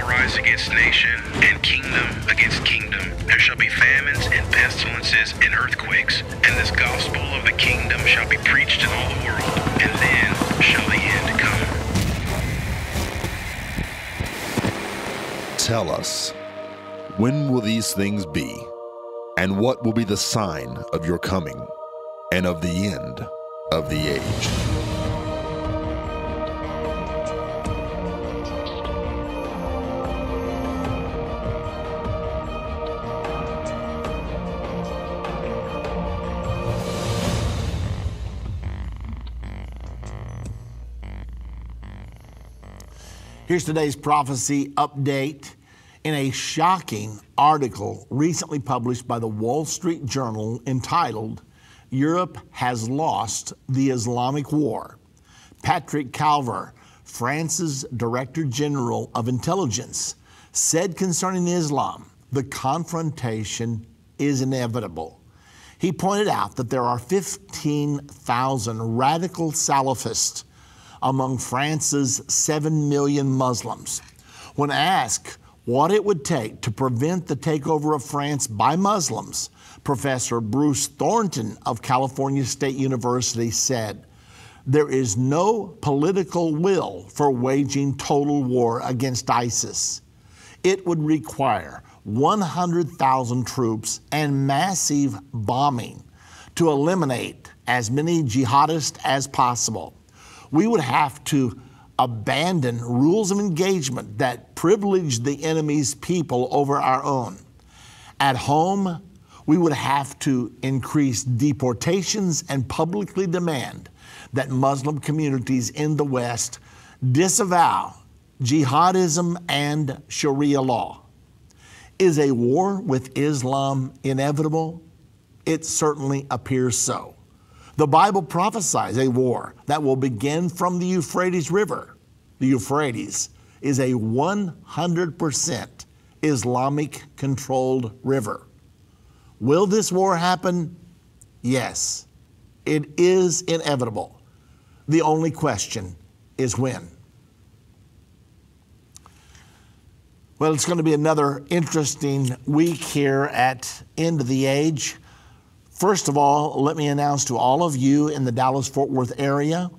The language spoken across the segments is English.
shall rise against nation, and kingdom against kingdom. There shall be famines and pestilences and earthquakes, and this gospel of the kingdom shall be preached in all the world, and then shall the end come. Tell us, when will these things be? And what will be the sign of your coming and of the end of the age? Here's today's prophecy update. In a shocking article recently published by the Wall Street Journal entitled, "Europe Has Lost the Islamic War," Patrick Calver, France's Director General of Intelligence, said concerning Islam, the confrontation is inevitable. He pointed out that there are 15,000 radical Salafists among France's 7 million Muslims. When asked what it would take to prevent the takeover of France by Muslims, Professor Bruce Thornton of California State University said, "There is no political will for waging total war against ISIS. It would require 100,000 troops and massive bombing to eliminate as many jihadists as possible. We would have to abandon rules of engagement that privilege the enemy's people over our own. At home, we would have to increase deportations and publicly demand that Muslim communities in the West disavow jihadism and Sharia law." Is a war with Islam inevitable? It certainly appears so. The Bible prophesies a war that will begin from the Euphrates River. The Euphrates is a 100% Islamic-controlled river. Will this war happen? Yes, it is inevitable. The only question is when. Well, it's going to be another interesting week here at End of the Age. First of all, let me announce to all of you in the Dallas-Fort Worth area,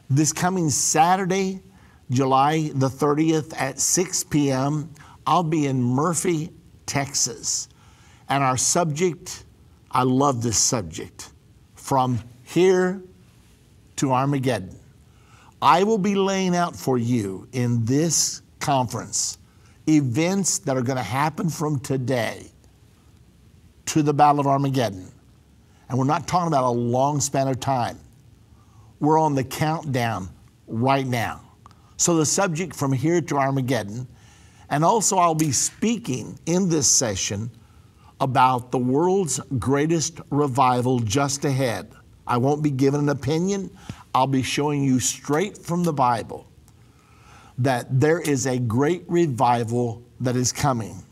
this coming Saturday, July the 30th at 6 p.m., I'll be in Murphy, Texas. And our subject, I love this subject, from here to Armageddon. I will be laying out for you in this conference events that are going to happen from today to the Battle of Armageddon. And we're not talking about a long span of time. We're on the countdown right now. So the subject from here to Armageddon, and also I'll be speaking in this session about the world's greatest revival just ahead. I won't be giving an opinion. I'll be showing you straight from the Bible that there is a great revival that is coming.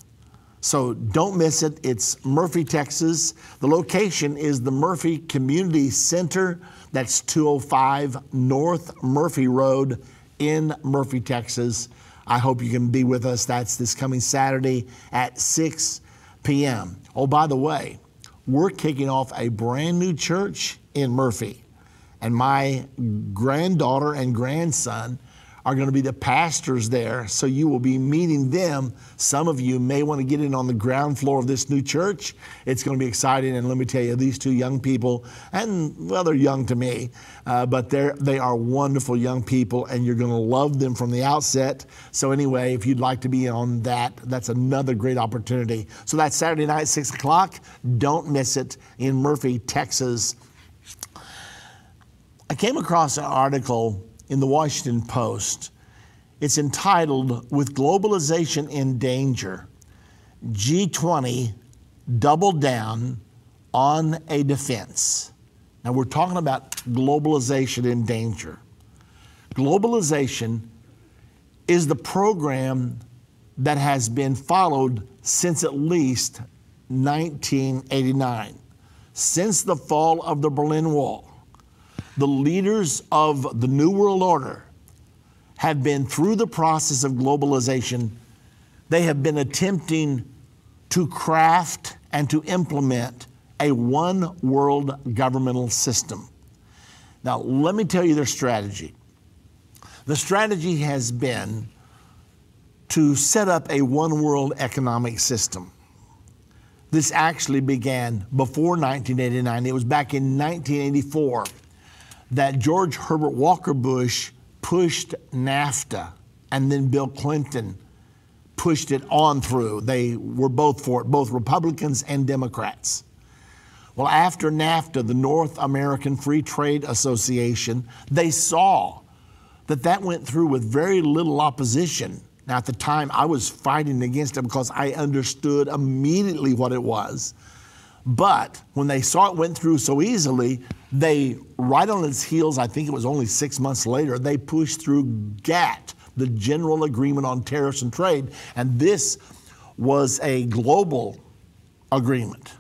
So don't miss it. It's Murphy, Texas. The location is the Murphy Community Center. That's 205 North Murphy Road in Murphy, Texas. I hope you can be with us. That's this coming Saturday at 6 p.m. Oh, by the way, we're kicking off a brand new church in Murphy. And my granddaughter and grandson are going to be the pastors there, so you will be meeting them. Some of you may want to get in on the ground floor of this new church. It's going to be exciting, and let me tell you, these two young people, and well, they're young to me, but they are wonderful young people, and you're going to love them from the outset. So anyway, if you'd like to be on that, that's another great opportunity. So that's Saturday night, 6 o'clock. Don't miss it in Murphy, Texas. I came across an article in the Washington Post. It's entitled, "With Globalization in Danger, G20 Doubled Down on a Defense." Now we're talking about globalization in danger. Globalization is the program that has been followed since at least 1989, since the fall of the Berlin Wall. The leaders of the New World Order have been through the process of globalization they have been attempting to craft and to implement a one world governmental system. Now, let me tell you their strategy. The strategy has been to set up a one world economic system. This actually began before 1989. It was back in 1984 that George Herbert Walker Bush pushed NAFTA, and then Bill Clinton pushed it on through. They were both for it, both Republicans and Democrats. Well, after NAFTA, the North American Free Trade Association, they saw that that went through with very little opposition. Now, at the time, I was fighting against it because I understood immediately what it was. But when they saw it went through so easily, they, right on its heels, I think it was only 6 months later, they pushed through GATT, the General Agreement on Tariffs and Trade. And this was a global agreement.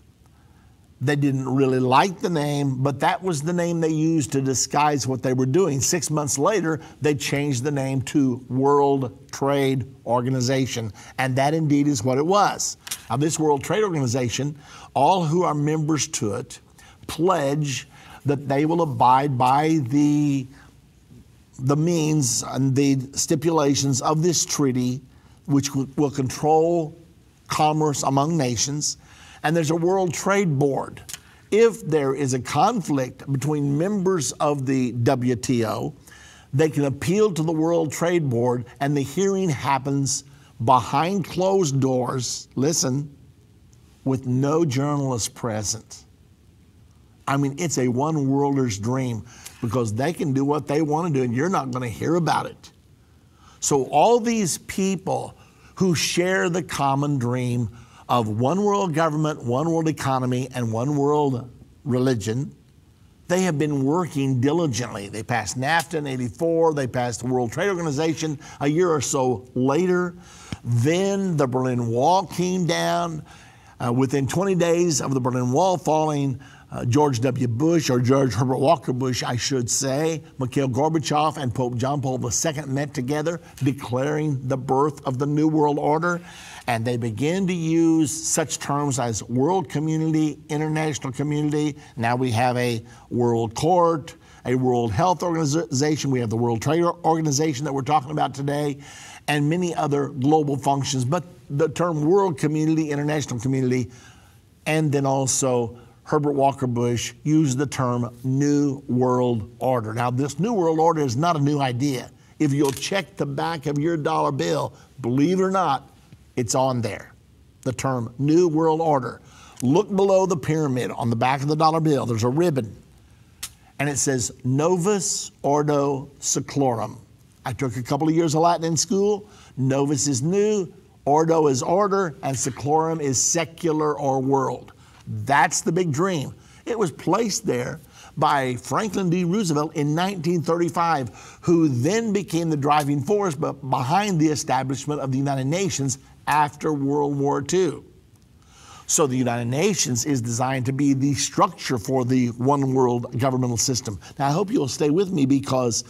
They didn't really like the name, but that was the name they used to disguise what they were doing. 6 months later, they changed the name to World Trade Organization, and that indeed is what it was. Now, this World Trade Organization, all who are members to it pledge that they will abide by the means and the stipulations of this treaty, which will control commerce among nations. And there's a World Trade Board. If there is a conflict between members of the WTO, they can appeal to the World Trade Board, and the hearing happens behind closed doors, listen, with no journalists present. I mean, it's a one-worlder's dream because they can do what they want to do, and you're not going to hear about it. So all these people who share the common dream of one world government, one world economy, and one world religion, they have been working diligently. They passed NAFTA in '84. They passed the World Trade Organization a year or so later. Then the Berlin Wall came down. Within 20 days of the Berlin Wall falling, George W. Bush, or George Herbert Walker Bush, I should say, Mikhail Gorbachev and Pope John Paul II met together, declaring the birth of the New World Order. And they began to use such terms as world community, international community. Now we have a world court, a World Health Organization. We have the World Trade Organization that we're talking about today, and many other global functions. But the term world community, international community, and then also Herbert Walker Bush used the term New World Order. Now, this New World Order is not a new idea. If you'll check the back of your dollar bill, believe it or not, it's on there. The term New World Order. Look below the pyramid on the back of the dollar bill. There's a ribbon, and it says Novus Ordo Seclorum. I took a couple of years of Latin in school. Novus is new, Ordo is order, and Seclorum is secular or world. That's the big dream. It was placed there by Franklin D. Roosevelt in 1935, who then became the driving force behind the establishment of the United Nations after World War II. So the United Nations is designed to be the structure for the one world governmental system. Now, I hope you'll stay with me because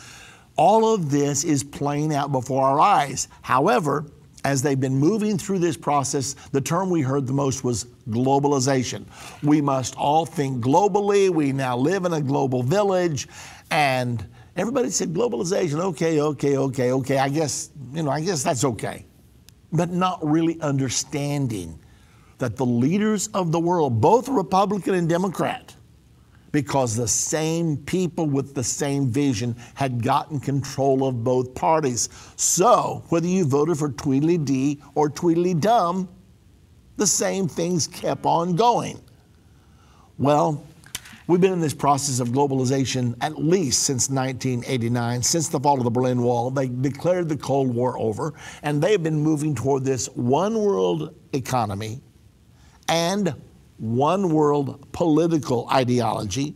all of this is playing out before our eyes. However, as they've been moving through this process, the term we heard the most was globalization. We must all think globally. We now live in a global village, and everybody said globalization. Okay. I guess that's okay. But not really understanding that the leaders of the world, both Republican and Democrat, because the same people with the same vision had gotten control of both parties. So whether you voted for Tweedledee or Tweedledum, the same things kept on going. Well, we've been in this process of globalization at least since 1989, since the fall of the Berlin Wall. They declared the Cold War over, and they've been moving toward this one world economy and one world political ideology,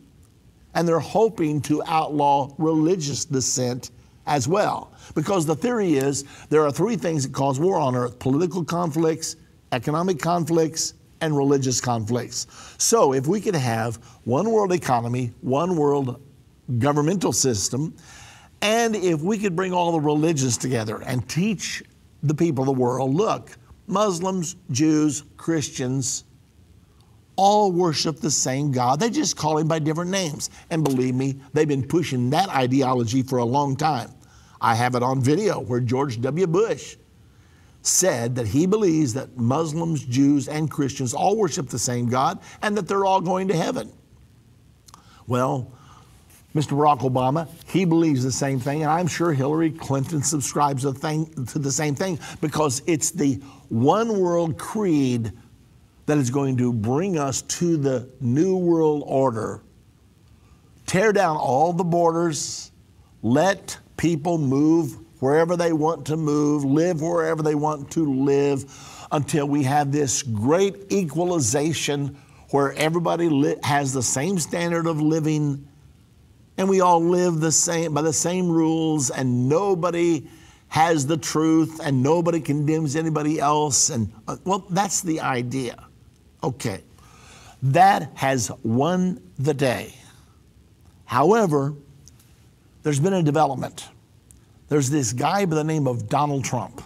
and they're hoping to outlaw religious dissent as well. Because the theory is there are three things that cause war on earth: political conflicts, economic conflicts, and religious conflicts. So if we could have one world economy, one world governmental system, and if we could bring all the religions together and teach the people of the world, look, Muslims, Jews, Christians, all worship the same God. They just call him by different names. And believe me, they've been pushing that ideology for a long time. I have it on video where George W. Bush said that he believes that Muslims, Jews, and Christians all worship the same God and that they're all going to heaven. Well, Mr. Barack Obama, he believes the same thing, and I'm sure Hillary Clinton subscribes to the same thing, because it's the one world creed that is going to bring us to the new world order. Tear down all the borders, let people move wherever they want to move, live wherever they want to live, until we have this great equalization where everybody has the same standard of living, and we all live the same by the same rules, and nobody has the truth, and nobody condemns anybody else. And well, that's the idea. Okay, that has won the day. However, there's been a development. There's this guy by the name of Donald Trump,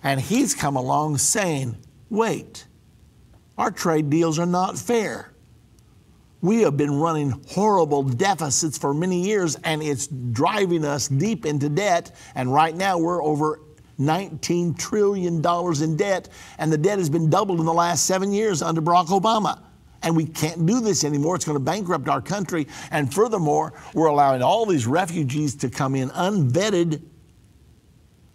and he's come along saying, wait, our trade deals are not fair. We have been running horrible deficits for many years, and it's driving us deep into debt. And right now we're over $19 trillion in debt, and the debt has been doubled in the last 7 years under Barack Obama. And we can't do this anymore. It's going to bankrupt our country. And furthermore, we're allowing all these refugees to come in unvetted.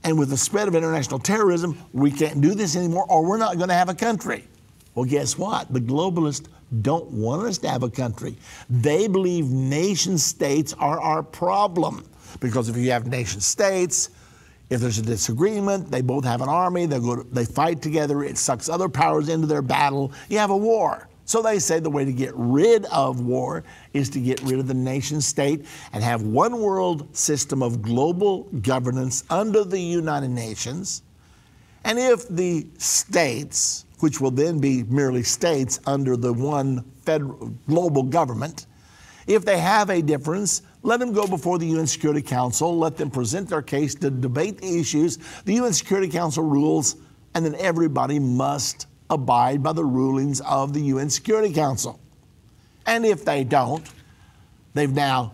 And with the spread of international terrorism, we can't do this anymore, or we're not going to have a country. Well, guess what? The globalists don't want us to have a country. They believe nation states are our problem, because if you have nation states, if there's a disagreement, they both have an army, they fight together, it sucks other powers into their battle, you have a war. So they say the way to get rid of war is to get rid of the nation state and have one world system of global governance under the United Nations. And if the states, which will then be merely states under the one federal global government, if they have a difference, let them go before the UN Security Council, let them present their case to debate the issues, the UN Security Council rules, and then everybody must abide by the rulings of the UN Security Council. And if they don't, they've now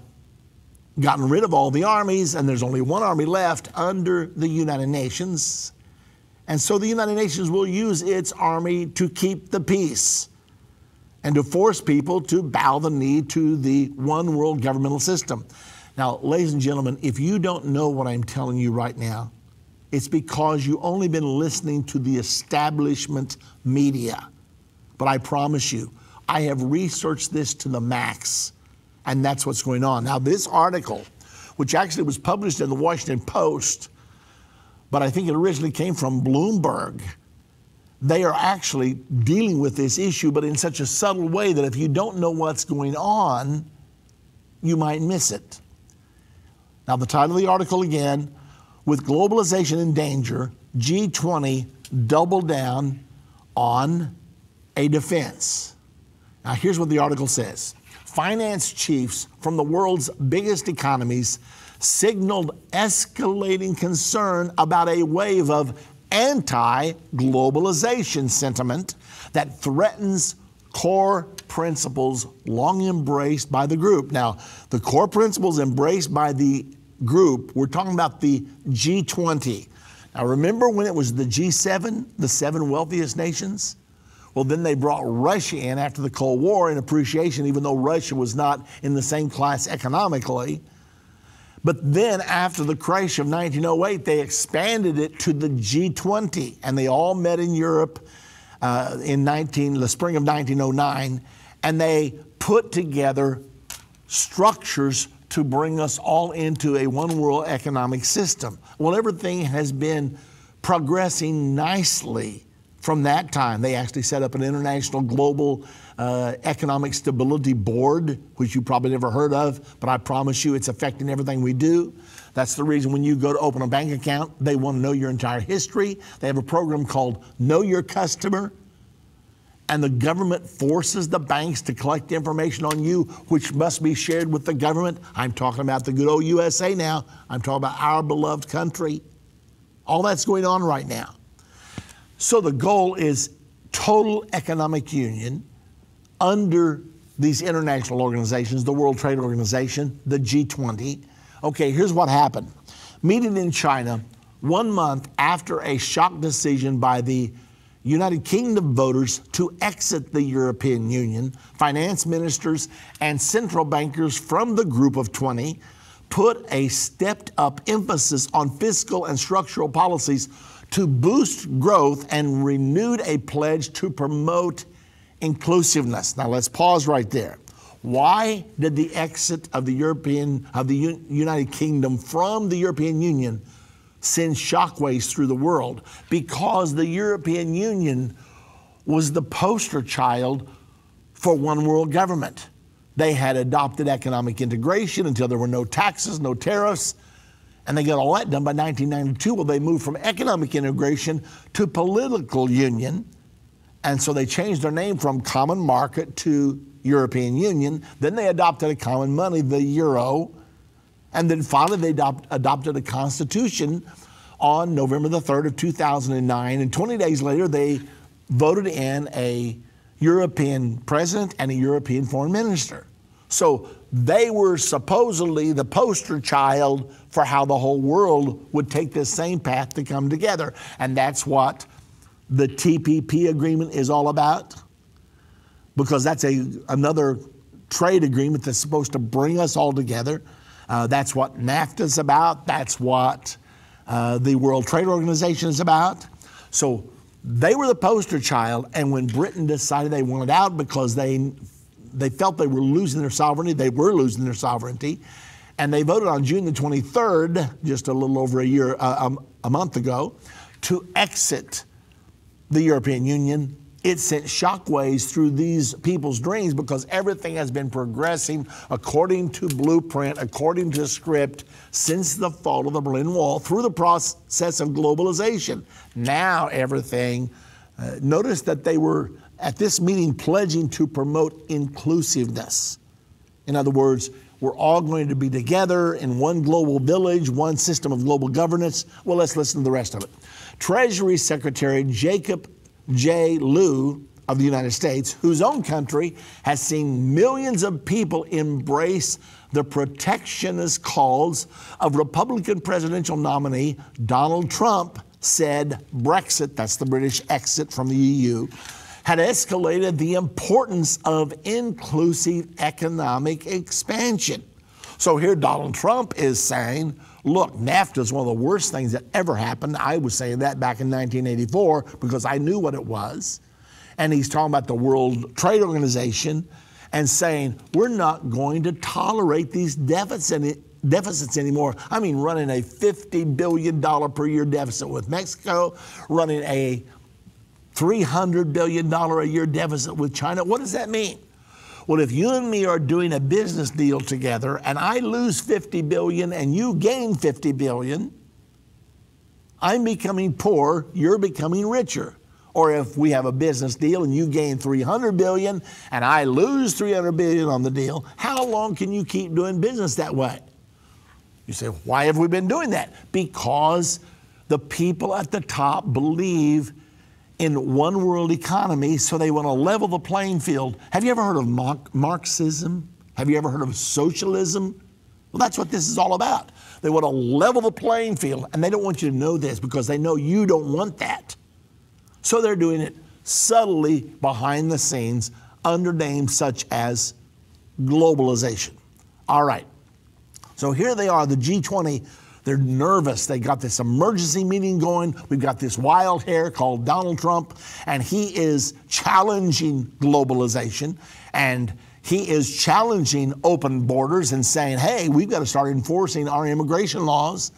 gotten rid of all the armies, and there's only one army left under the United Nations. And so the United Nations will use its army to keep the peace and to force people to bow the knee to the one world governmental system. Now, ladies and gentlemen, if you don't know what I'm telling you right now, it's because you've only been listening to the establishment media. But I promise you, I have researched this to the max, and that's what's going on. Now, this article, which actually was published in the Washington Post, but I think it originally came from Bloomberg, they are actually dealing with this issue, but in such a subtle way that if you don't know what's going on, you might miss it. Now, the title of the article again, with globalization in danger, G20 doubled down on a defense. Now, here's what the article says. Finance chiefs from the world's biggest economies signaled escalating concern about a wave of anti-globalization sentiment that threatens core principles long embraced by the group. Now, the core principles embraced by the group, we're talking about the G20. Now, remember when it was the G7, the 7 wealthiest nations? Well, then they brought Russia in after the Cold War in appreciation, even though Russia was not in the same class economically. But then after the crash of 1908, they expanded it to the G20, and they all met in Europe in the spring of 1909, and they put together structures to bring us all into a one world economic system. Well, everything has been progressing nicely from that time. They actually set up an international global economic stability board, which you probably never heard of, but I promise you it's affecting everything we do. That's the reason when you go to open a bank account, they want to know your entire history. They have a program called Know Your Customer, and the government forces the banks to collect information on you, which must be shared with the government. I'm talking about the good old USA now. I'm talking about our beloved country. All that's going on right now. So the goal is total economic union under these international organizations, the World Trade Organization, the G20. Okay, here's what happened. Meeting in China 1 month after a shock decision by the United Kingdom voters to exit the European Union, finance ministers and central bankers from the group of 20 put a stepped up emphasis on fiscal and structural policies to boost growth and renewed a pledge to promote inclusiveness. Now let's pause right there. Why did the exit of the United Kingdom from the European Union send shockwaves through the world? Because the European Union was the poster child for one world government. They had adopted economic integration until there were no taxes, no tariffs, and they got all that done by 1992. Well, they moved from economic integration to political union, and so they changed their name from Common Market to European Union. Then they adopted a common money, the euro, and then finally they adopted a constitution on November the 3rd of 2009, and 20 days later they voted in a European president and a European foreign minister. So they were supposedly the poster child for how the whole world would take this same path to come together. And that's what the TPP agreement is all about, because that's another trade agreement that's supposed to bring us all together. That's what NAFTA is about. That's what the World Trade Organization is about. So they were the poster child, and when Britain decided they wanted out because they felt they were losing their sovereignty, they were losing their sovereignty, and they voted on June the 23rd, just a little over a month ago, to exit the European Union. It sent shockwaves through these people's dreams because everything has been progressing according to blueprint, according to script, since the fall of the Berlin Wall through the process of globalization. Now everything, notice that they were at this meeting pledging to promote inclusiveness. In other words, we're all going to be together in one global village, one system of global governance. Well, let's listen to the rest of it. Treasury Secretary Jacob J. Lew of the United States, whose own country has seen millions of people embrace the protectionist calls of Republican presidential nominee Donald Trump, said Brexit, that's the British exit from the EU, had escalated the importance of inclusive economic expansion. So here Donald Trump is saying, look, NAFTA is one of the worst things that ever happened. I was saying that back in 1984 because I knew what it was. And he's talking about the World Trade Organization and saying, we're not going to tolerate these deficits anymore. I mean, running a $50 billion per year deficit with Mexico, running a $300 billion a year deficit with China. What does that mean? Well, if you and me are doing a business deal together and I lose 50 billion and you gain 50 billion, I'm becoming poor, you're becoming richer. Or if we have a business deal and you gain 300 billion and I lose 300 billion on the deal, how long can you keep doing business that way? You say, why have we been doing that? Because the people at the top believe in one world economy, so they want to level the playing field. Have you ever heard of Marxism? Have you ever heard of socialism? Well, that's what this is all about. They want to level the playing field, and they don't want you to know this because they know you don't want that. So they're doing it subtly behind the scenes under names such as globalization. All right. So here they are, the G20. They're nervous. They got this emergency meeting going. We've got this wild hair called Donald Trump, and he is challenging globalization, and he is challenging open borders and saying, hey, we've got to start enforcing our immigration laws.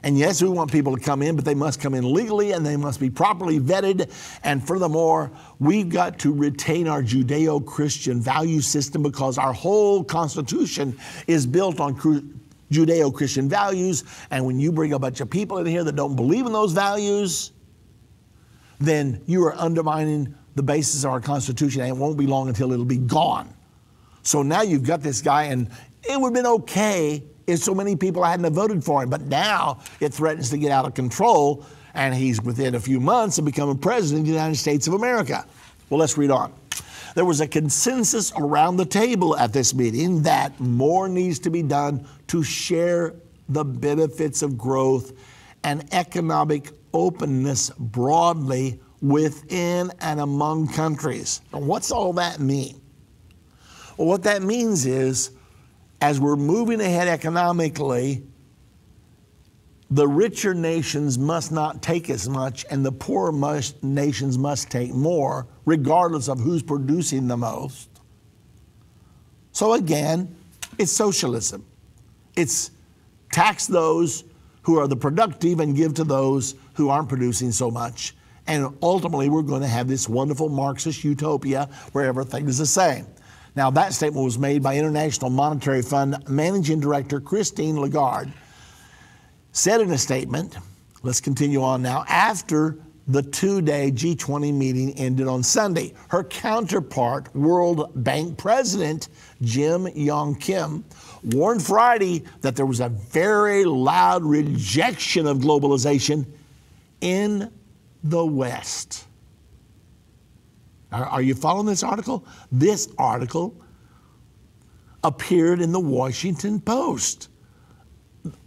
And yes, we want people to come in, but they must come in legally and they must be properly vetted. And furthermore, we've got to retain our Judeo-Christian value system because our whole Constitution is built on Judeo-Christian values, and when you bring a bunch of people in here that don't believe in those values, then you are undermining the basis of our Constitution, and it won't be long until it'll be gone. So now you've got this guy, and it would have been okay if so many people hadn't have voted for him, but now it threatens to get out of control, and he's within a few months of becoming president of the United States of America. Well, let's read on. There was a consensus around the table at this meeting that more needs to be done to share the benefits of growth and economic openness broadly within and among countries. Now, what's all that mean? Well, what that means is, as we're moving ahead economically, the richer nations must not take as much, and the poorer nations must take more, regardless of who's producing the most. So again, it's socialism. It's tax those who are the productive and give to those who aren't producing so much. And ultimately, we're going to have this wonderful Marxist utopia where everything is the same. Now, that statement was made by International Monetary Fund Managing Director Christine Lagarde. Said in a statement, let's continue on now, after the two-day G20 meeting ended on Sunday. Her counterpart, World Bank President Jim Yong Kim, warned Friday that there was a very loud rejection of globalization in the West. Are you following this article? This article appeared in the Washington Post,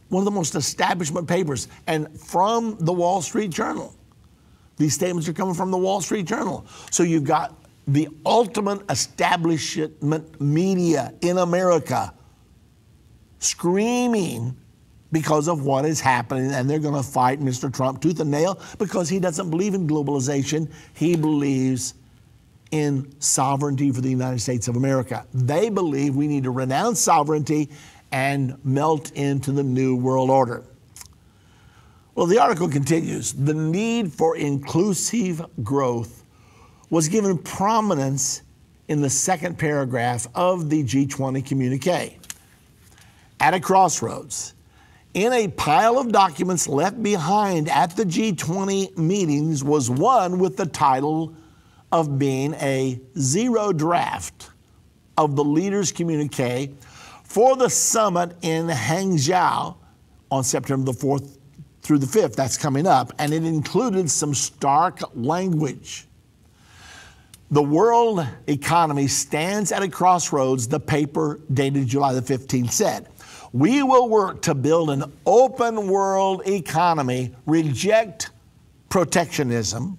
one of the most establishment papers, and from the Wall Street Journal. These statements are coming from the Wall Street Journal. So you've got the ultimate establishment media in America screaming because of what is happening, and they're going to fight Mr. Trump tooth and nail because he doesn't believe in globalization. He believes in sovereignty for the United States of America. They believe we need to renounce sovereignty and melt into the new world order. Well, the article continues. The need for inclusive growth was given prominence in the second paragraph of the G20 communique. At a crossroads, in a pile of documents left behind at the G20 meetings was one with the title of being a zero draft of the leaders' communique for the summit in Hangzhou on September the 4th through the 5th. That's coming up. And it included some stark language. The world economy stands at a crossroads, the paper dated July the 15th said. We will work to build an open world economy, reject protectionism,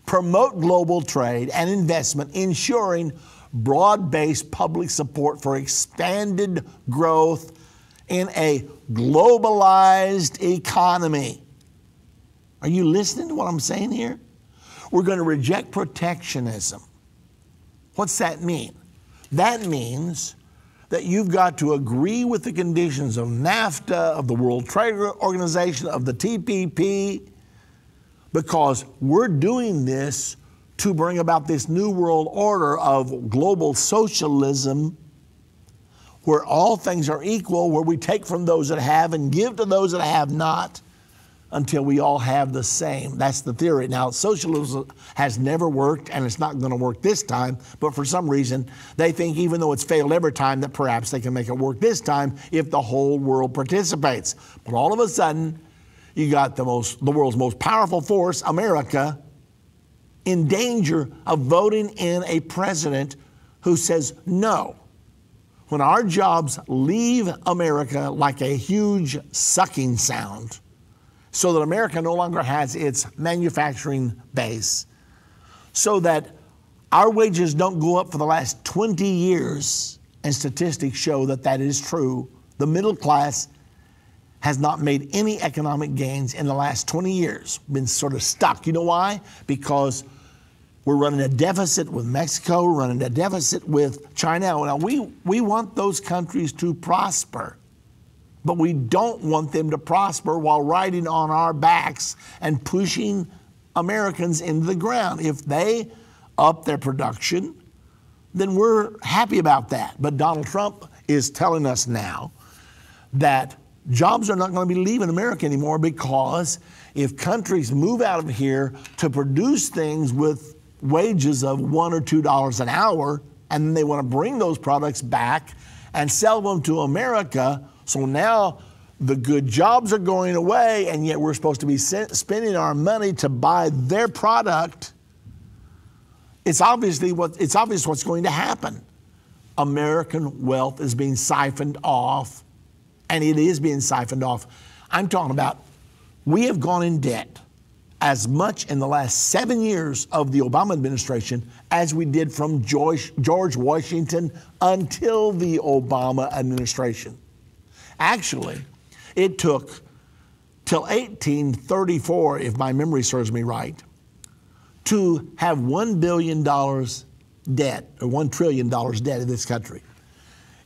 promote global trade and investment, ensuring broad-based public support for expanded growth in a globalized economy. Are you listening to what I'm saying here? We're going to reject protectionism. What's that mean? That means that you've got to agree with the conditions of NAFTA, of the World Trade Organization, of the TPP, because we're doing this to bring about this new world order of global socialism where all things are equal, where we take from those that have and give to those that have not until we all have the same. That's the theory. Now, socialism has never worked, and it's not going to work this time, but for some reason, they think even though it's failed every time, that perhaps they can make it work this time if the whole world participates. But all of a sudden, you got the world's most powerful force, America, in danger of voting in a president who says no. When our jobs leave America like a huge sucking sound, so that America no longer has its manufacturing base, so that our wages don't go up for the last 20 years, and statistics show that that is true. The middle class has not made any economic gains in the last 20 years, been sort of stuck. You know why? Because we're running a deficit with Mexico, we're running a deficit with China. Now, we want those countries to prosper, but we don't want them to prosper while riding on our backs and pushing Americans into the ground. If they up their production, then we're happy about that. But Donald Trump is telling us now that jobs are not going to be leaving America anymore, because if countries move out of here to produce things with wages of $1 or $2 an hour, and then they want to bring those products back and sell them to America, so now The good jobs are going away, and yet we're supposed to be spending our money to buy their product. It's obvious what's going to happen. American wealth is being siphoned off, and it is being siphoned off. I'm talking about, we have gone in debt as much in the last 7 years of the Obama administration as we did from George Washington until the Obama administration. Actually, it took till 1834, if my memory serves me right, to have $1 billion debt, or $1 trillion debt in this country.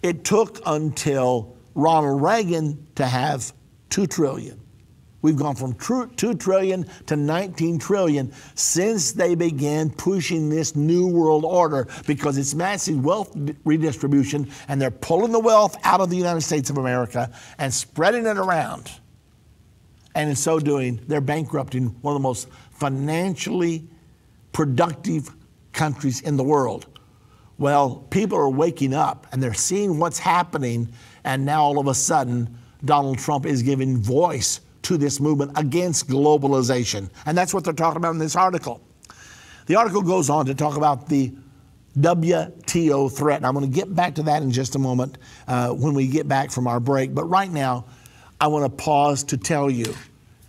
It took until Ronald Reagan to have $2 trillion. We've gone from $2 trillion to $19 trillion since they began pushing this new world order, because it's massive wealth redistribution, and they're pulling the wealth out of the United States of America and spreading it around. And in so doing, they're bankrupting one of the most financially productive countries in the world. Well, people are waking up and they're seeing what's happening, and now all of a sudden, Donald Trump is giving voice to this movement against globalization. And that's what they're talking about in this article. The article goes on to talk about the WTO threat. And I'm going to get back to that in just a moment when we get back from our break. But right now, I want to pause to tell you,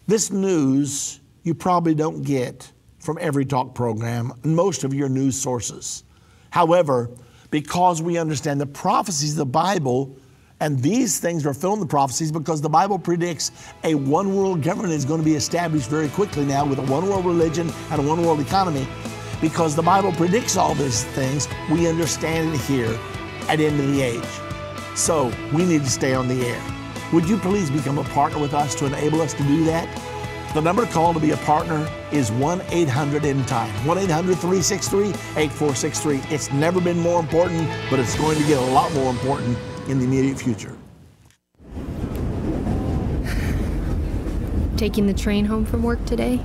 this news you probably don't get from every talk program and most of your news sources. However, because we understand the prophecies of the Bible, and these things are filling the prophecies, because the Bible predicts a one world government is going to be established very quickly now, with a one world religion and a one world economy. Because the Bible predicts all these things, we understand it here at End of the Age. So we need to stay on the air. Would you please become a partner with us to enable us to do that? The number to call to be a partner is 1-800-ENDTIME, 1-800-363-8463. It's never been more important, but it's going to get a lot more important in the immediate future. Taking the train home from work today?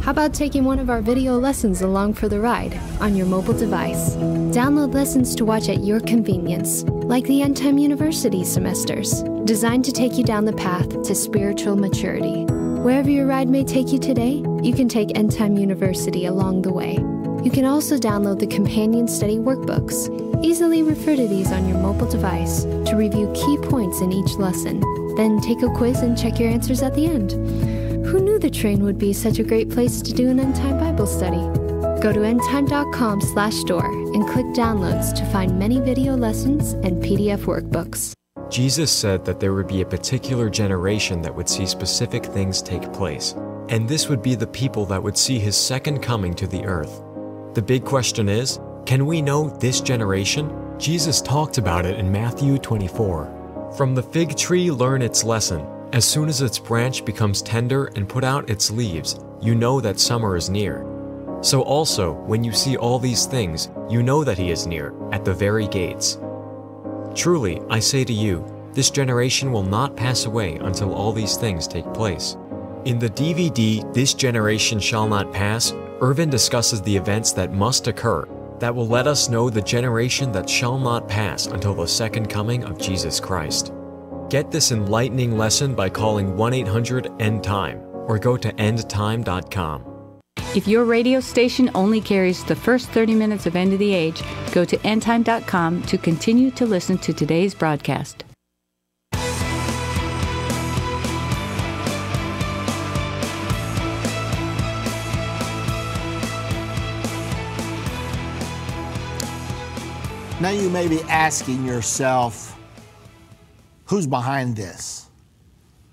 How about taking one of our video lessons along for the ride on your mobile device? Download lessons to watch at your convenience, like the Endtime University semesters, designed to take you down the path to spiritual maturity. Wherever your ride may take you today, you can take Endtime University along the way. You can also download the companion study workbooks. Easily refer to these on your mobile device to review key points in each lesson. Then take a quiz and check your answers at the end. Who knew the train would be such a great place to do an Endtime Bible study? Go to endtime.com/store and click downloads to find many video lessons and PDF workbooks. Jesus said that there would be a particular generation that would see specific things take place, and this would be the people that would see his second coming to the earth. The big question is, can we know this generation? Jesus talked about it in Matthew 24. From the fig tree learn its lesson. As soon as its branch becomes tender and put out its leaves, you know that summer is near. So also, when you see all these things, you know that he is near, at the very gates. Truly, I say to you, this generation will not pass away until all these things take place. In the DVD, This Generation Shall Not Pass, Irvin discusses the events that must occur that will let us know the generation that shall not pass until the second coming of Jesus Christ. Get this enlightening lesson by calling 1-800-ENDTIME or go to endtime.com. If your radio station only carries the first 30 minutes of End of the Age, go to endtime.com to continue to listen to today's broadcast. Now you may be asking yourself, who's behind this?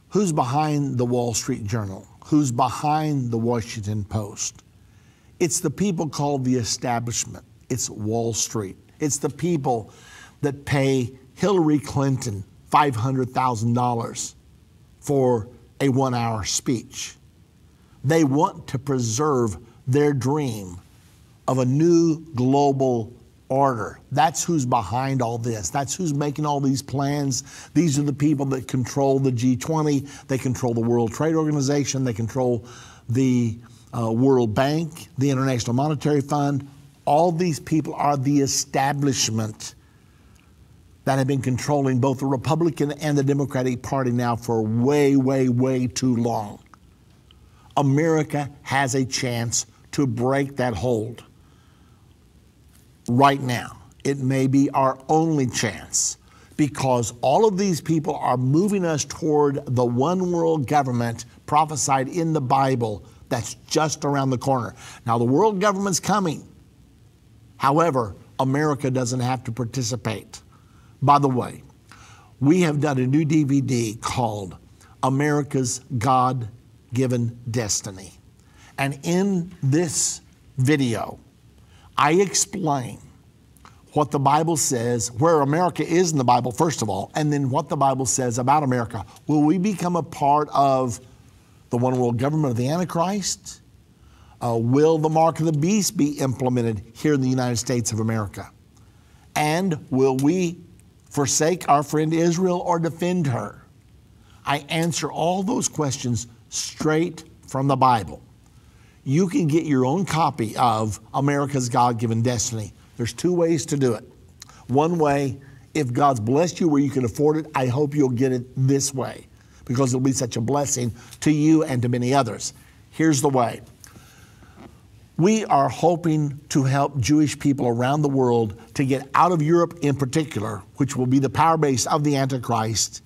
Who's behind the Wall Street Journal? Who's behind the Washington Post? It's the people called the establishment. It's Wall Street. It's the people that pay Hillary Clinton $500,000 for a 1-hour speech. They want to preserve their dream of a new global order. That's who's behind all this. That's who's making all these plans. These are the people that control the G20. They control the World Trade Organization. They control the World Bank, the International Monetary Fund. All these people are the establishment. that have been controlling both the Republican and the Democratic Party now for way, way, way too long. America has a chance to break that hold right now. It may be our only chance, because all of these people are moving us toward the one world government prophesied in the Bible that's just around the corner. Now, the world government's coming. However, America doesn't have to participate. By the way, we have done a new DVD called America's God-Given Destiny. And in this video, I explain what the Bible says, where America is in the Bible, first of all, and then what the Bible says about America. Will we become a part of the one world government of the Antichrist? Will the mark of the beast be implemented here in the United States of America? And will we forsake our friend Israel or defend her? I answer all those questions straight from the Bible. You can get your own copy of America's God-Given Destiny. There's two ways to do it. One way, if God's blessed you where you can afford it, I hope you'll get it this way, because it'll be such a blessing to you and to many others. Here's the way. We are hoping to help Jewish people around the world to get out of Europe in particular, which will be the power base of the Antichrist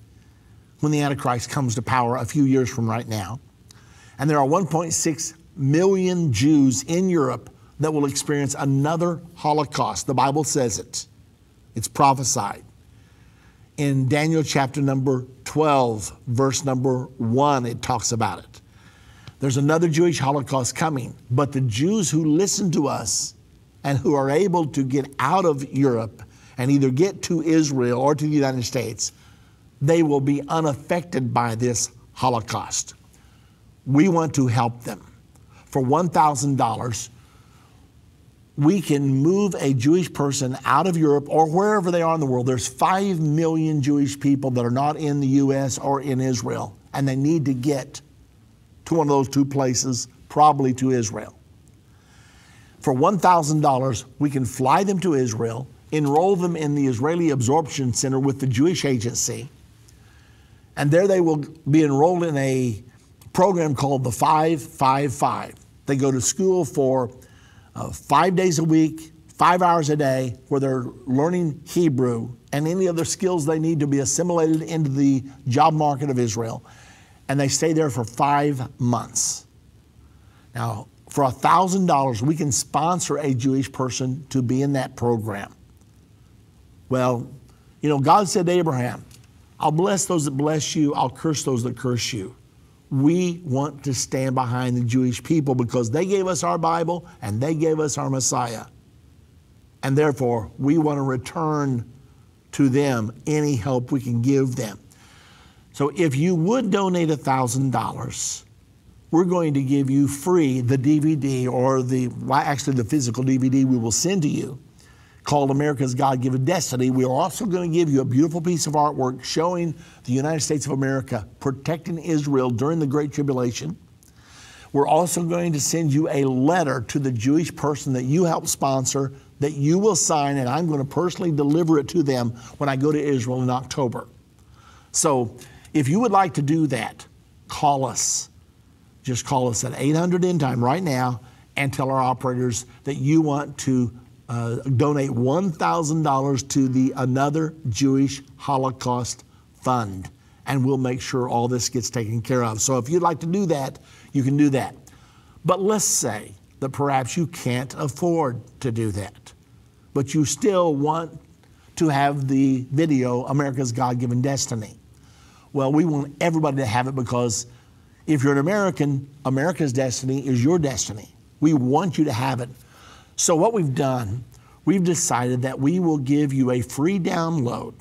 when the Antichrist comes to power a few years from right now. And there are 1.6 million Jews in Europe that will experience another Holocaust. The Bible says it. It's prophesied. In Daniel chapter number 12, verse number 1, it talks about it. There's another Jewish Holocaust coming, but the Jews who listen to us and who are able to get out of Europe and either get to Israel or to the United States, they will be unaffected by this Holocaust. We want to help them. For $1,000, we can move a Jewish person out of Europe or wherever they are in the world. There's 5 million Jewish people that are not in the U.S. or in Israel, and they need to get to one of those two places, probably to Israel. For $1,000, we can fly them to Israel, enroll them in the Israeli Absorption Center with the Jewish Agency, and there they will be enrolled in a program called the 555. They go to school for 5 days a week, 5 hours a day, where they're learning Hebrew and any other skills they need to be assimilated into the job market of Israel. And they stay there for 5 months. Now, for $1,000, we can sponsor a Jewish person to be in that program. Well, you know, God said to Abraham, I'll bless those that bless you, I'll curse those that curse you. We want to stand behind the Jewish people because they gave us our Bible and they gave us our Messiah. And therefore, we want to return to them any help we can give them. So if you would donate $1,000, we're going to give you free the DVD or actually the physical DVD we will send to you called America's God-Given Destiny. We are also going to give you a beautiful piece of artwork showing the United States of America protecting Israel during the Great Tribulation. We're also going to send you a letter to the Jewish person that you help sponsor that you will sign, and I'm going to personally deliver it to them when I go to Israel in October. So if you would like to do that, call us. Just call us at 800 Endtime right now and tell our operators that you want to donate $1,000 to the Another Jewish Holocaust Fund, and we'll make sure all this gets taken care of. So if you'd like to do that, you can do that. But let's say that perhaps you can't afford to do that, but you still want to have the video, America's God-Given Destiny. Well, we want everybody to have it because if you're an American, America's destiny is your destiny. We want you to have it. So what we've done, we've decided that we will give you a free download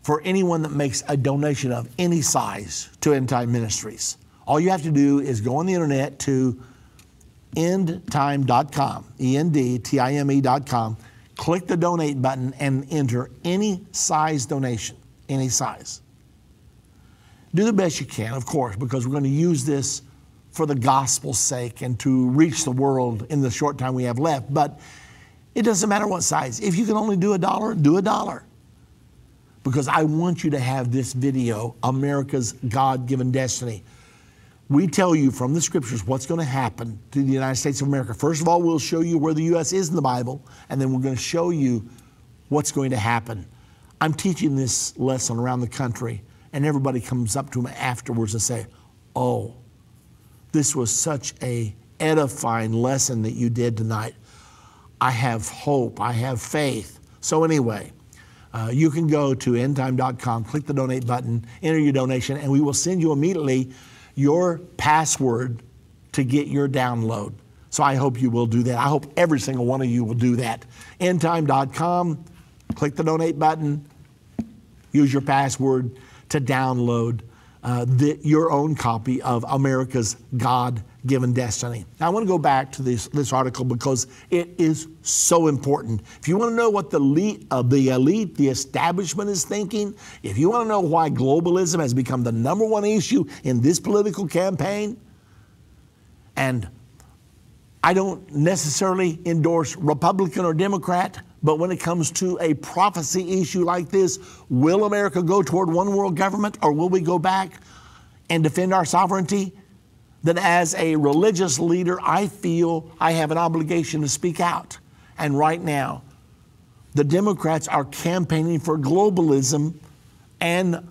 for anyone that makes a donation of any size to Endtime Ministries. All you have to do is go on the internet to endtime.com, ENDTIME.com, click the donate button and enter any size donation, any size. Do the best you can, of course, because we're going to use this for the gospel's sake and to reach the world in the short time we have left. But It doesn't matter what size. If you can only do $1, do $1. Because I want you to have this video, America's God-given destiny. We tell you from the scriptures what's going to happen to the United States of America. First of all, we'll show you where the U.S. is in the Bible, and then we're going to show you what's going to happen. I'm teaching this lesson around the country, and everybody comes up to me afterwards and say, oh, this was such a edifying lesson that you did tonight. I have hope, I have faith. So anyway, you can go to endtime.com, click the donate button, enter your donation, and we will send you immediately your password to get your download. So I hope you will do that. I hope every single one of you will do that. Endtime.com, click the donate button, use your password to download your own copy of America's God-given destiny. Now I want to go back to this article because it is so important. If you want to know what the elite, the establishment is thinking, if you want to know why globalism has become the #1 issue in this political campaign, and I don't necessarily endorse Republican or Democrat, but when it comes to a prophecy issue like this, will America go toward one world government, or will we go back and defend our sovereignty? Then as a religious leader, I feel I have an obligation to speak out. And right now, the Democrats are campaigning for globalism, and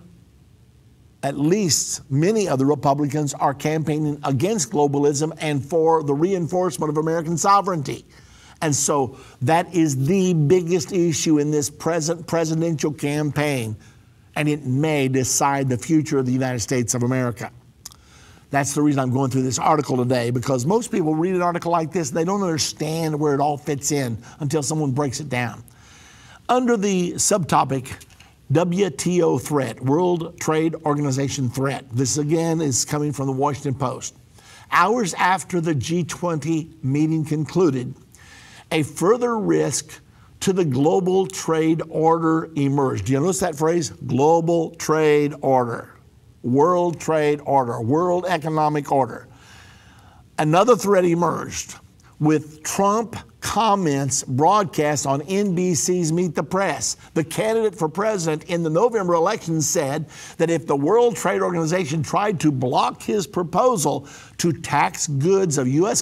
at least many of the Republicans are campaigning against globalism and for the reinforcement of American sovereignty. And so that is the biggest issue in this present presidential campaign, and it may decide the future of the United States of America. That's the reason I'm going through this article today, because most people read an article like this, they don't understand where it all fits in until someone breaks it down. Under the subtopic, WTO threat, World Trade Organization threat. This again is coming from the Washington Post. Hours after the G20 meeting concluded, a further risk to the global trade order emerged. Do you notice that phrase? Global trade order, world trade order, world economic order. Another threat emerged with Trump comments broadcast on NBC's Meet the Press. The candidate for president in the November election said that if the World Trade Organization tried to block his proposal to tax goods of U.S.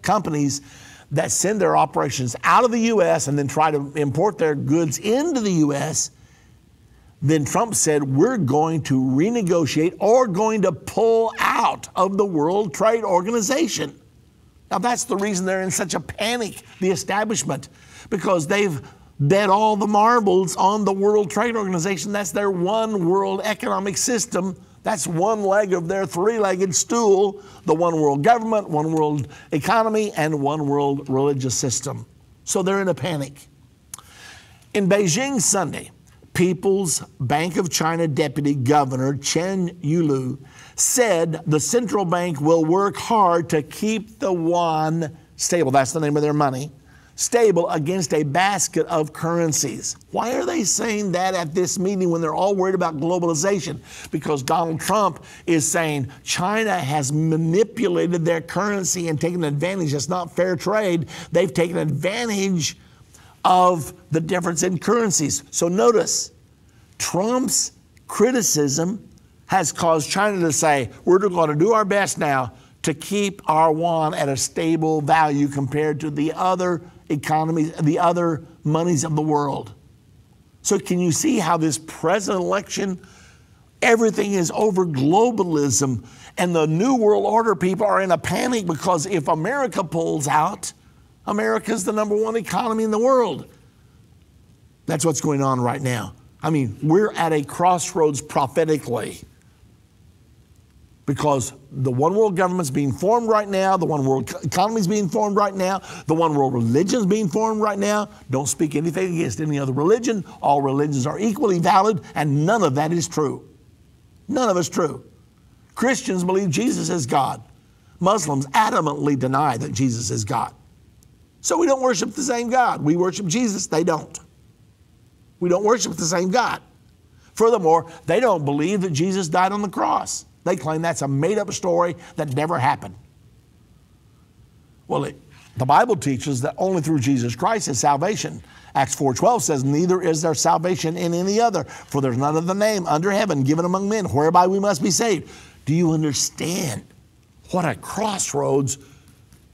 companies that send their operations out of the U.S. and then try to import their goods into the U.S., then Trump said, we're going to renegotiate or going to pull out of the World Trade Organization. Now that's the reason they're in such a panic, the establishment, because they've bet all the marbles on the World Trade Organization. That's their one world economic system. That's one leg of their three-legged stool, the one world government, one world economy, and one world religious system. So they're in a panic. In Beijing Sunday, People's Bank of China Deputy Governor Chen Yulu said the central bank will work hard to keep the yuan stable, that's the name of their money, stable against a basket of currencies. Why are they saying that at this meeting when they're all worried about globalization? Because Donald Trump is saying China has manipulated their currency and taken advantage. It's not fair trade. They've taken advantage of the difference in currencies. So notice, Trump's criticism has caused China to say, we're going to do our best now to keep our yuan at a stable value compared to the other economies, the other monies of the world. So can you see how this present election, everything is over globalism, and the New World Order people are in a panic because if America pulls out, America's the #1 economy in the world. That's what's going on right now. I mean, we're at a crossroads prophetically, because the one world government's being formed right now, the one world economy is being formed right now, the one world religion is being formed right now. Don't speak anything against any other religion. All religions are equally valid, and none of that is true. None of it's true. Christians believe Jesus is God. Muslims adamantly deny that Jesus is God. So we don't worship the same God. We worship Jesus, they don't. We don't worship the same God. Furthermore, they don't believe that Jesus died on the cross. They claim that's a made-up story that never happened. Well, The Bible teaches that only through Jesus Christ is salvation. Acts 4:12 says, neither is there salvation in any other, for there's none other name under heaven given among men whereby we must be saved. Do you understand what a crossroads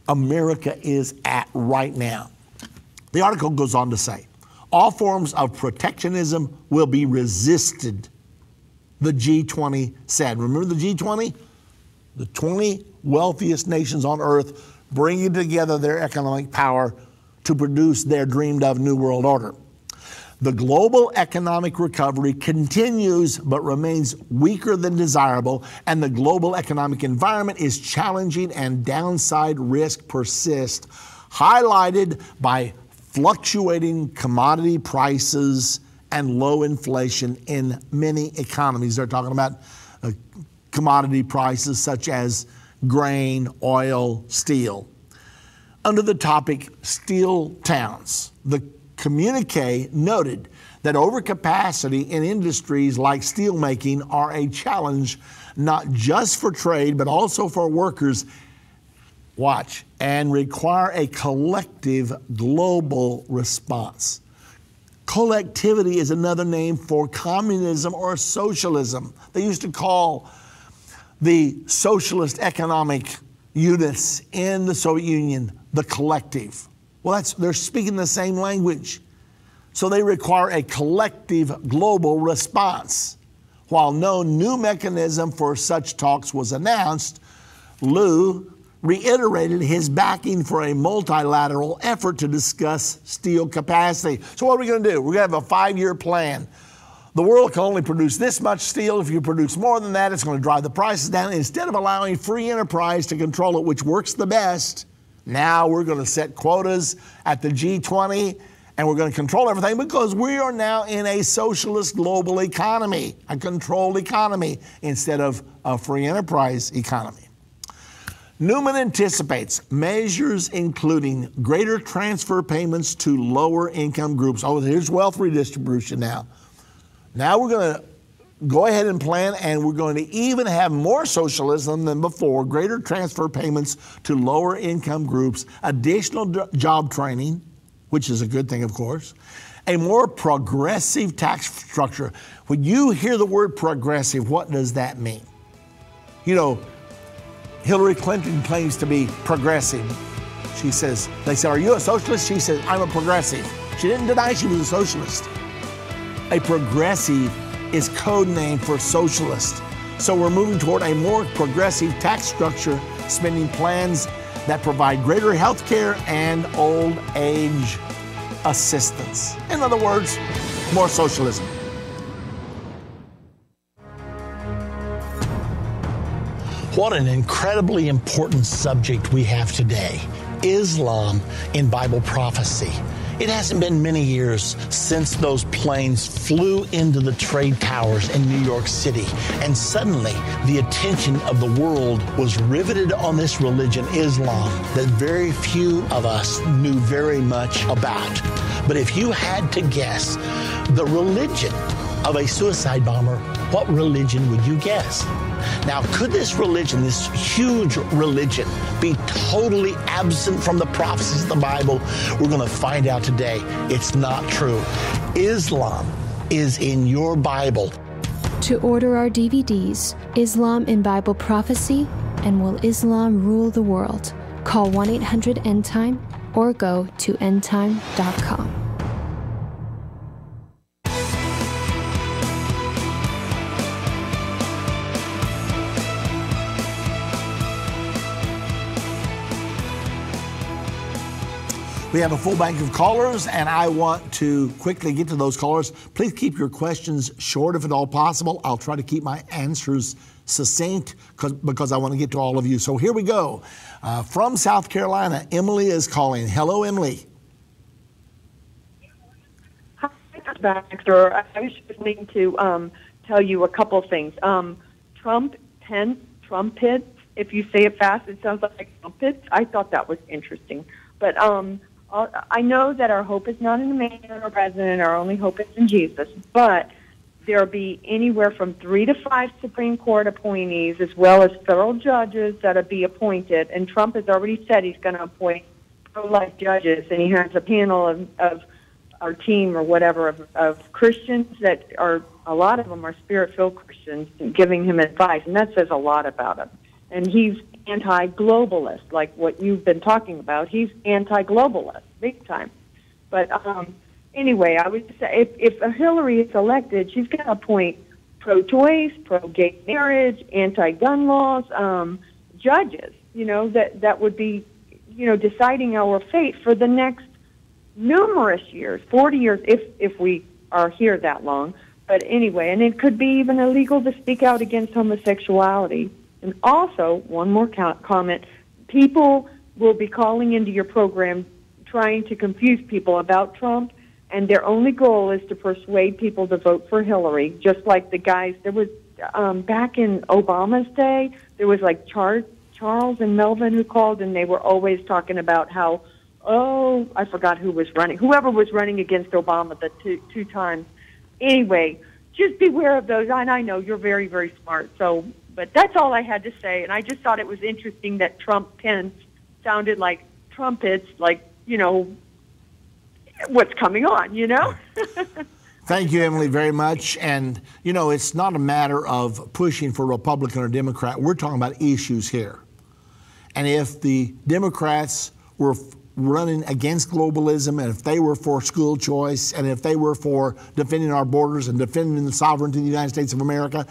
America is at right now? The article goes on to say, all forms of protectionism will be resisted, the G20 said. Remember the G20? The 20 wealthiest nations on earth bringing together their economic power to produce their dreamed of New World Order. The global economic recovery continues but remains weaker than desirable, and the global economic environment is challenging and downside risk persist, highlighted by fluctuating commodity prices and low inflation in many economies. They're talking about commodity prices such as grain, oil, steel. Under the topic Steel Towns, the communique noted that overcapacity in industries like steelmaking are a challenge not just for trade but also for workers, watch, and require a collective global response. Collectivity is another name for communism or socialism. They used to call the socialist economic units in the Soviet Union the collective. Well, they're speaking the same language. So they require a collective global response. While no new mechanism for such talks was announced, Liu reiterated his backing for a multilateral effort to discuss steel capacity. So what are we going to do? We're going to have a 5-year plan. The world can only produce this much steel. If you produce more than that, it's going to drive the prices down. Instead of allowing free enterprise to control it, which works the best, now we're going to set quotas at the G20 and we're going to control everything because we are now in a socialist global economy, a controlled economy instead of a free enterprise economy. Newman anticipates measures including greater transfer payments to lower income groups. Oh, here's wealth redistribution now. Now we're going to go ahead and plan, and we're going to even have more socialism than before, greater transfer payments to lower income groups, additional job training, which is a good thing, of course, a more progressive tax structure. When you hear the word progressive, what does that mean? You know, Hillary Clinton claims to be progressive. She says, they said, are you a socialist? She says, I'm a progressive. She didn't deny she was a socialist. A progressive is code name for socialist. So we're moving toward a more progressive tax structure, spending plans that provide greater health care and old age assistance. In other words, more socialism. What an incredibly important subject we have today. Islam in Bible prophecy. It hasn't been many years since those planes flew into the trade towers in New York City, and suddenly the attention of the world was riveted on this religion, Islam, that very few of us knew very much about. But if you had to guess the religion of a suicide bomber, what religion would you guess? Now, could this religion, this huge religion, be totally absent from the prophecies of the Bible? We're going to find out today. It's not true. Islam is in your Bible. To order our DVDs, Islam in Bible Prophecy and Will Islam Rule the World? Call 1-800-ENDTIME or go to endtime.com. We have a full bank of callers, and I want to quickly get to those callers. Please keep your questions short if at all possible. I'll try to keep my answers succinct because I want to get to all of you. So here we go. From South Carolina, Emily is calling. Hello, Emily. Hi, Baxter. I was just wanting to tell you a couple things. Trumpets, if you say it fast, it sounds like trumpets. I thought that was interesting. But I know that our hope is not in the man or president. Our only hope is in Jesus. But there'll be anywhere from 3 to 5 Supreme Court appointees, as well as federal judges that'll be appointed. And Trump has already said he's going to appoint pro-life judges, and he has a panel of our team or whatever of Christians that are, a lot of them are spirit-filled Christians, giving him advice, and that says a lot about him. And he's anti-globalist, like what you've been talking about. He's anti-globalist, big time. But anyway, I would say if Hillary is elected, she's going to appoint pro-choice, pro-gay marriage, anti-gun laws, judges, that would be, deciding our fate for the next numerous years, 40 years, if we are here that long. But anyway, and it could be even illegal to speak out against homosexuality. And also, one more comment, people will be calling into your program trying to confuse people about Trump, and their only goal is to persuade people to vote for Hillary, just like the guys, there was, back in Obama's day, there was like Charles and Melvin who called, and they were always talking about how, I forgot who was running, whoever was running against Obama the two times. Anyway, just beware of those, and I know you're very, very smart, but that's all I had to say, and I just thought it was interesting that Trump-Pence sounded like trumpets, like, what's coming on, Thank you, Emily, very much. And, it's not a matter of pushing for Republican or Democrat. We're talking about issues here. And if the Democrats were running against globalism, and if they were for school choice, and if they were for defending our borders and defending the sovereignty of the United States of America,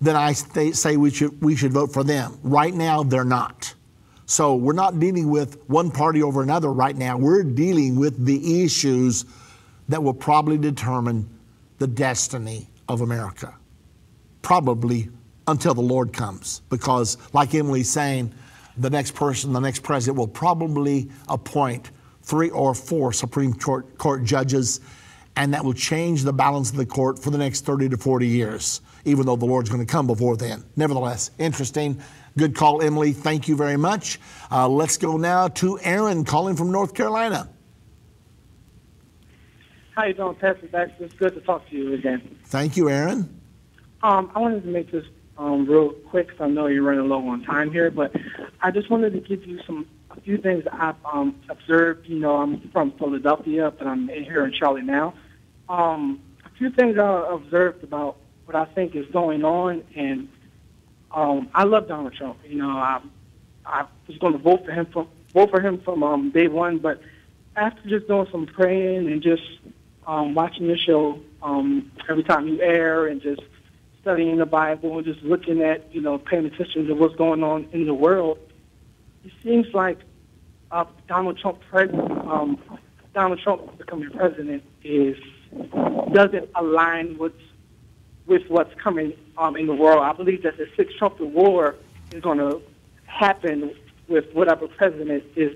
then I say we should vote for them. Right now, they're not. So we're not dealing with one party over another right now. We're dealing with the issues that will probably determine the destiny of America, probably until the Lord comes. Because like Emily's saying, the next president will probably appoint 3 or 4 Supreme Court judges, and that will change the balance of the court for the next 30 to 40 years, even though the Lord's going to come before then. Nevertheless, interesting. Good call, Emily. Thank you very much. Let's go now to Aaron calling from North Carolina. How you doing, Pastor Baxter? It's good to talk to you again. Thank you, Aaron. I wanted to make this real quick because I know you're running low on time here, but I just wanted to give you a few things I've observed. I'm from Philadelphia, but I'm here in Charlotte now. A few things I observed about what I think is going on, and I love Donald Trump. I was going to vote for him from day one, but after just doing some praying and just watching your show every time you air and just studying the Bible and just looking at, paying attention to what's going on in the world, it seems like Donald Trump becoming president doesn't align with what's coming in the world. I believe that the Sixth Trumpet War is going to happen with whatever president is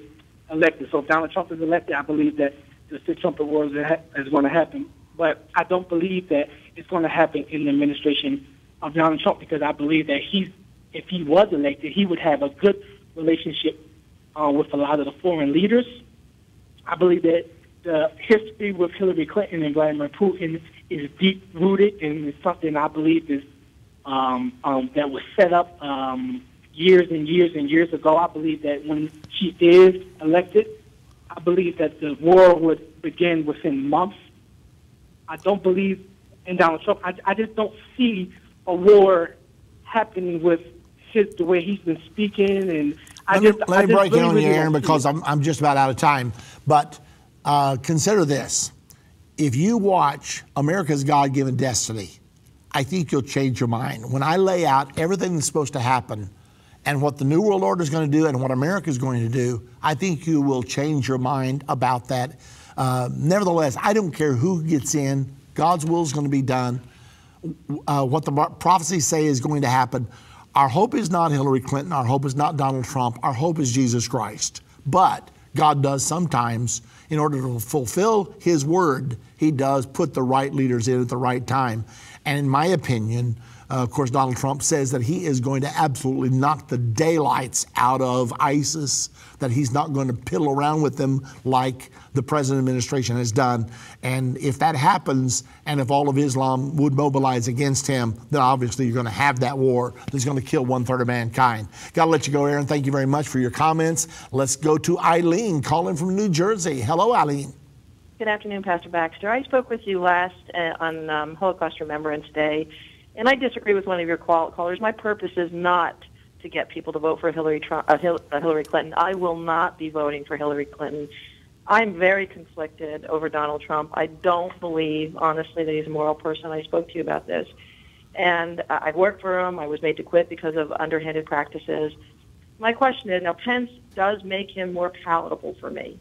elected. So if Donald Trump is elected, I believe that the Sixth Trumpet War is going to happen. But I don't believe that it's going to happen in the administration of Donald Trump, because I believe that if he was elected, he would have a good relationship with a lot of the foreign leaders. I believe that the history with Hillary Clinton and Vladimir Putin is deep-rooted, and it's something I believe is that was set up years and years and years ago. I believe that when she is elected, I believe that the war would begin within months. I don't believe in Donald Trump. I just don't see a war happening with the way he's been speaking. And let me break in on you, Aaron, because I'm just about out of time. But consider this. If you watch America's God-Given Destiny, I think you'll change your mind. When I lay out everything that's supposed to happen and what the New World Order is going to do and what America is going to do, I think you will change your mind about that. Nevertheless, I don't care who gets in. God's will is going to be done. What the prophecies say is going to happen. Our hope is not Hillary Clinton. Our hope is not Donald Trump. Our hope is Jesus Christ. But God does sometimes, in order to fulfill His word, He does put the right leaders in at the right time. And in my opinion, of course, Donald Trump says that he is going to absolutely knock the daylights out of ISIS, that he's not going to piddle around with them like the present administration has done. And if that happens, and if all of Islam would mobilize against him, then obviously you're going to have that war that's going to kill 1/3 of mankind. Got to let you go, Aaron. Thank you very much for your comments. Let's go to Eileen, calling from New Jersey. Hello, Eileen. Good afternoon, Pastor Baxter. I spoke with you last on Holocaust Remembrance Day, and I disagree with one of your callers. My purpose is not to get people to vote for Hillary Clinton. I will not be voting for Hillary Clinton. I'm very conflicted over Donald Trump. I don't believe, honestly, that he's a moral person. I spoke to you about this. And I've worked for him. I was made to quit because of underhanded practices. My question is, now Pence does make him more palatable for me.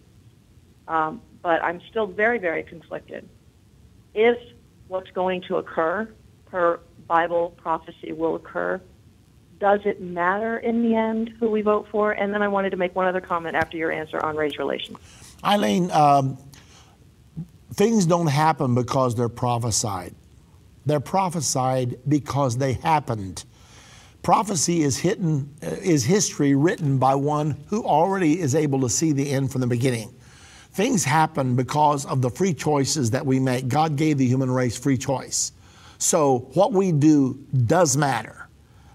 But I'm still very, very conflicted. If what's going to occur, per Bible prophecy, will occur, does it matter in the end who we vote for? And then I wanted to make one other comment after your answer on race relations. Eileen, things don't happen because they're prophesied. They're prophesied because they happened. Prophecy is history written by one who already is able to see the end from the beginning. Things happen because of the free choices that we make. God gave the human race free choice. So what we do does matter.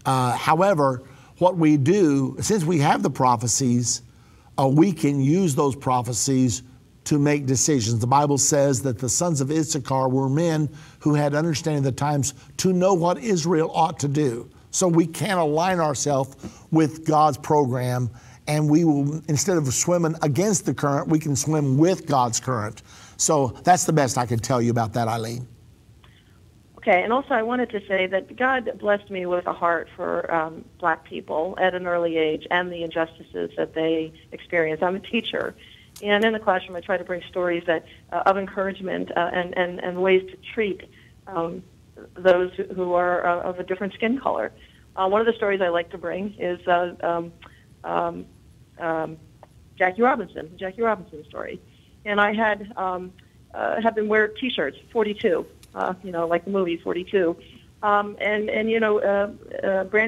However, what we do, since we have the prophecies, we can use those prophecies to make decisions. The Bible says that the sons of Issachar were men who had understanding of the times to know what Israel ought to do. So we can align ourselves with God's program, and we will, instead of swimming against the current, we can swim with God's current. So that's the best I can tell you about that, Eileen. Okay, and also I wanted to say that God blessed me with a heart for black people at an early age and the injustices that they experience. I'm a teacher, and in the classroom I try to bring stories that of encouragement and ways to treat those who are of a different skin color. One of the stories I like to bring is Jackie Robinson story. And I had them wear T-shirts, 42, like the movie 42. Branch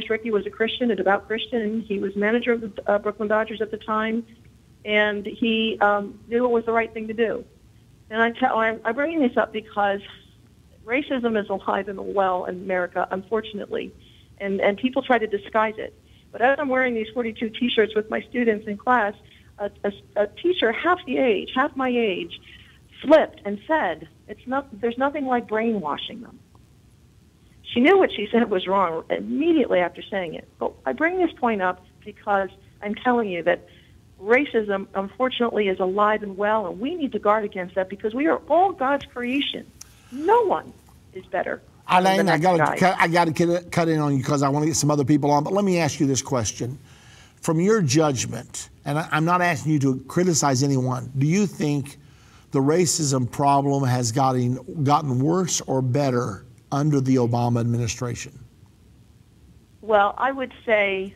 Rickey was a Christian, a devout Christian, and he was manager of the Brooklyn Dodgers at the time, and he knew it was the right thing to do. And I'm bringing this up because racism is alive and well in America, unfortunately, and people try to disguise it. But as I'm wearing these 42 T-shirts with my students in class, a teacher half my age, flipped and said, there's nothing like brainwashing them. She knew what she said was wrong immediately after saying it. But I bring this point up because I'm telling you that racism, unfortunately, is alive and well, and we need to guard against that because we are all God's creation. No one is better. Eileen, I got to cut in on you because I want to get some other people on. But let me ask you this question. From your judgment, and I'm not asking you to criticize anyone, do you think the racism problem has gotten worse or better under the Obama administration? Well, I would say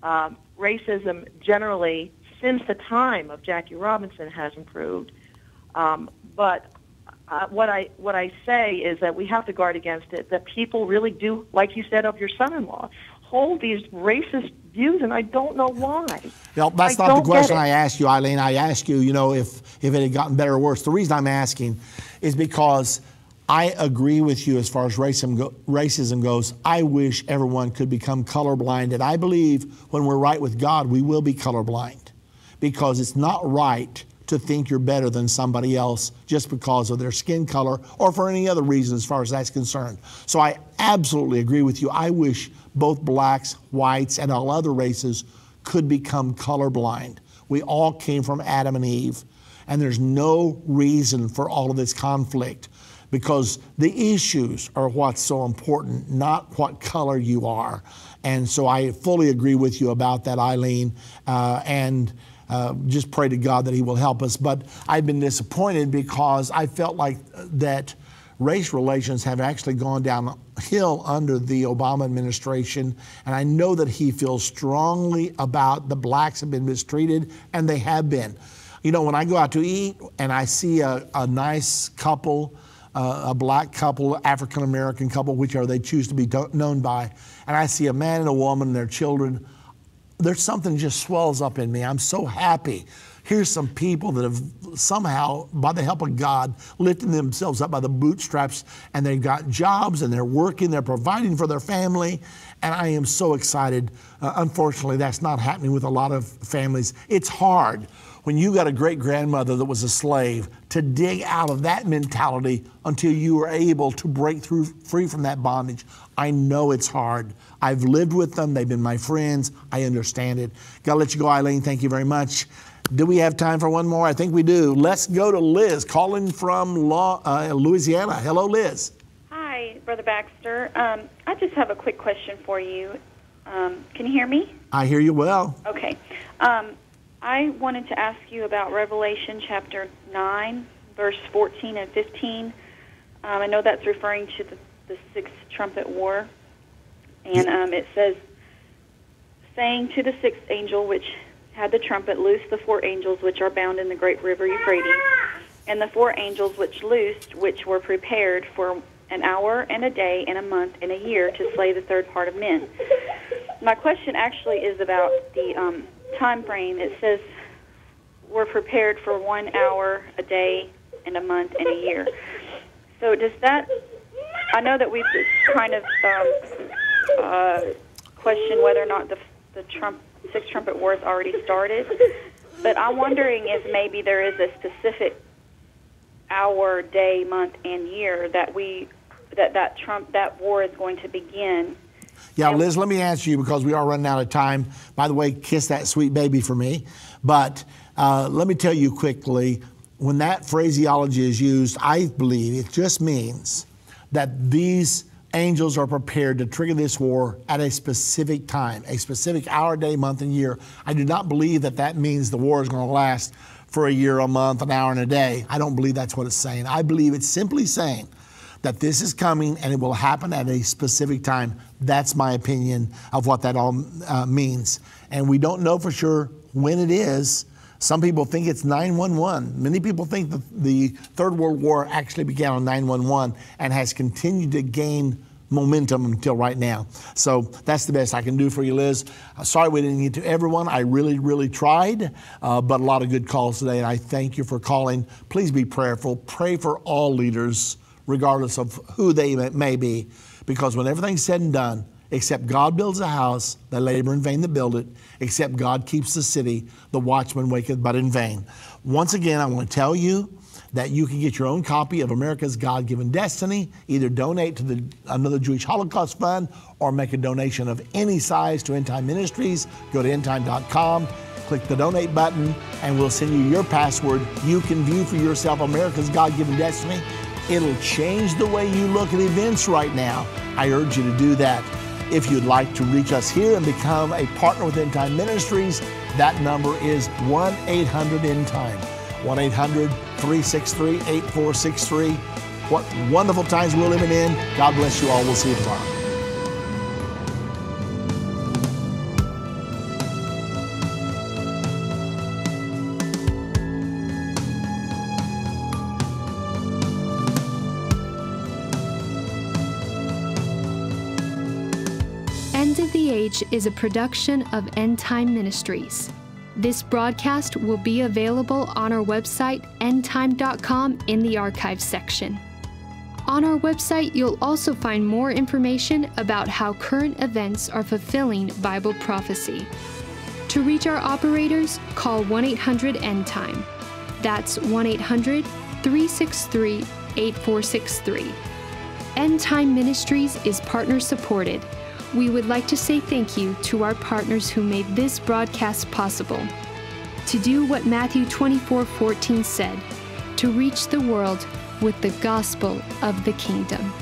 racism generally, since the time of Jackie Robinson, has improved. But what I say is that we have to guard against it, that people really do, like you said of your son-in-law, hold these racist views, and I don't know why. Well, that's not the question I asked you, Eileen. I asked you, if it had gotten better or worse. The reason I'm asking is because I agree with you as far as racism goes. I wish everyone could become colorblind, and I believe when we're right with God, we will be colorblind, because it's not right to think you're better than somebody else just because of their skin color or for any other reason as far as that's concerned. So I absolutely agree with you. I wish both blacks, whites, and all other races could become colorblind. We all came from Adam and Eve, and there's no reason for all of this conflict, because the issues are what's so important, not what color you are. And so I fully agree with you about that, Eileen, just pray to God that He will help us. But I've been disappointed because I felt like that race relations have actually gone downhill under the Obama administration. And I know that he feels strongly about the blacks have been mistreated, and they have been. When I go out to eat and I see a nice couple a black couple, African American couple, whichever they choose to be known by, and I see a man and a woman and their children, there's something just swells up in me. I'm so happy. Here's some people that have somehow, by the help of God, lifted themselves up by the bootstraps, and they've got jobs and they're working, they're providing for their family, and I am so excited. Unfortunately, that's not happening with a lot of families. It's hard when you got a great-grandmother that was a slave to dig out of that mentality until you were able to break through free from that bondage. I know it's hard. I've lived with them. They've been my friends. I understand it. Got to let you go, Eileen. Thank you very much. Do we have time for one more? I think we do. Let's go to Liz, calling from Louisiana. Hello, Liz. Hi, Brother Baxter. I just have a quick question for you. Can you hear me? I hear you well. Okay. I wanted to ask you about Revelation chapter 9, verse 14 and 15. I know that's referring to the sixth trumpet war. And it says, saying to the sixth angel which had the trumpet, loose the four angels which are bound in the great river Euphrates, and the four angels which loosed, which were prepared for an hour and a day and a month and a year to slay the third part of men. My question actually is about the time frame. It says we're prepared for 1 hour, a day, and a month and a year. So does that, I know that we've just kind of questioned whether or not the sixth trumpet war has already started, but I'm wondering if maybe there is a specific hour, day, month, and year that that war is going to begin. Yeah, Liz, let me answer you because we are running out of time. By the way, kiss that sweet baby for me. But let me tell you quickly, when that phraseology is used, I believe it just means that these angels are prepared to trigger this war at a specific time, a specific hour, day, month, and year. I do not believe that that means the war is going to last for a year, a month, an hour, and a day. I don't believe that's what it's saying. I believe it's simply saying that this is coming and it will happen at a specific time. That's my opinion of what that all means. And we don't know for sure when it is. Some people think it's 9/11. Many people think that the Third World War actually began on 9/11 and has continued to gain momentum until right now. So that's the best I can do for you, Liz. Sorry we didn't get to everyone. I really, really tried, but a lot of good calls today, and I thank you for calling. Please be prayerful. Pray for all leaders, regardless of who they may be, because when everything's said and done, except God builds a house, they labor in vain that build it. Except God keeps the city, the watchman waketh but in vain. Once again, I want to tell you that you can get your own copy of America's God-Given Destiny. Either donate to another Jewish Holocaust Fund or make a donation of any size to Endtime Ministries. Go to endtime.com, click the donate button, and we'll send you your password. You can view for yourself America's God-Given Destiny. It'll change the way you look at events right now. I urge you to do that. If you'd like to reach us here and become a partner with Endtime Ministries, that number is 1-800-ENDTIME. 1-800-363-8463. What wonderful times we're living in. God bless you all. We'll see you tomorrow. End of the Age is a production of Endtime Ministries. This broadcast will be available on our website, endtime.com, in the archives section. On our website, you'll also find more information about how current events are fulfilling Bible prophecy. To reach our operators, call 1-800-ENDTIME. That's 1-800-363-8463. Endtime Ministries is partner supported. We would like to say thank you to our partners who made this broadcast possible. To do what Matthew 24:14 said, to reach the world with the gospel of the kingdom.